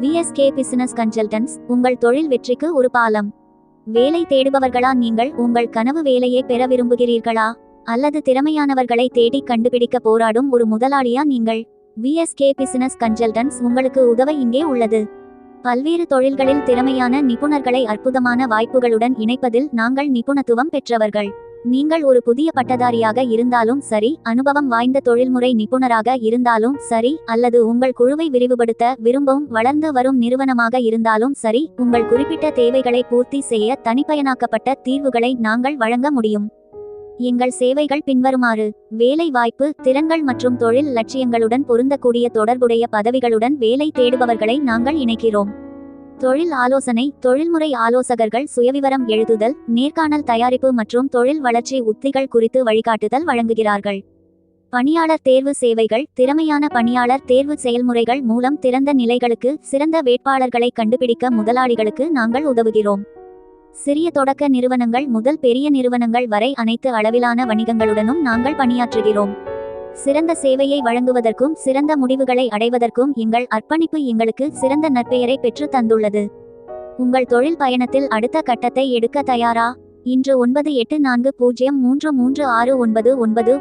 VSK business consultants உங்கள் தொழில் வெற்றிக்கு ஒரு பாலம். வேலை தேடுபவர்களா நீங்கள்? உங்கள் கனவு வேலையை பெற விரும்புகிறீர்களா? அல்லது திறமையானவர்களை தேடி கண்டுபிடிக்க போராடும் ஒரு முதலாளியா நீங்கள்? விஎஸ்கே பிசினஸ் கன்சல்டன்ட்ஸ் உங்களுக்கு உதவ இங்கே உள்ளது. பல்வேறு தொழில்களில் திறமையான நிபுணர்களை அற்புதமான வாய்ப்புகளுடன் இணைப்பதில் நாங்கள் நிபுணத்துவம் பெற்றவர்கள். நீங்கள் ஒரு புதிய பட்டதாரியாக இருந்தாலும் சரி, அனுபவம் வாய்ந்த தொழில்முறை நிபுணராக இருந்தாலும் சரி, அல்லது உங்கள் குழுவை விரிவுபடுத்த விரும்பும் வளர்ந்து வரும் நிறுவனமாக இருந்தாலும் சரி, உங்கள் குறிப்பிட்ட தேவைகளை பூர்த்தி செய்ய தனிப்பயனாக்கப்பட்ட தீர்வுகளை நாங்கள் வழங்க முடியும். எங்கள் சேவைகள் பின்வருமாறு: வேலை வாய்ப்பு, திறன்கள் மற்றும் தொழில் லட்சியங்களுடன் பொருந்தக்கூடிய தொடர்புடைய பதவிகளுடன் வேலை தேடுபவர்களை நாங்கள் இணைக்கிறோம். தொழில் ஆலோசனை, தொழில்முறை ஆலோசகர்கள் சுயவிவரம் எழுதுதல், நேர்காணல் தயாரிப்பு மற்றும் தொழில் வளர்ச்சி உத்திகள் குறித்து வழிகாட்டுதல் வழங்குகிறார்கள். பணியாளர் தேர்வு சேவைகள், திறமையான பணியாளர் தேர்வு செயல்முறைகள் மூலம் திறந்த நிலைகளுக்கு சிறந்த வேட்பாளர்களை கண்டுபிடிக்க முதலாளிகளுக்கு நாங்கள் உதவுகிறோம். சிறிய தொடக்க நிறுவனங்கள் முதல் பெரிய நிறுவனங்கள் வரை அனைத்து அளவிலான வணிகங்களுடனும் நாங்கள் பணியாற்றுகிறோம். சிறந்த சேவையை வழங்குவதற்கும் சிறந்த முடிவுகளை அடைவதற்கும் எங்கள் அர்ப்பணிப்பு எங்களுக்கு சிறந்த நற்பெயரை பெற்று தந்துள்ளது. உங்கள் தொழில் பயணத்தில் அடுத்த கட்டத்தை எடுக்க தயாரா? இன்று 9840336999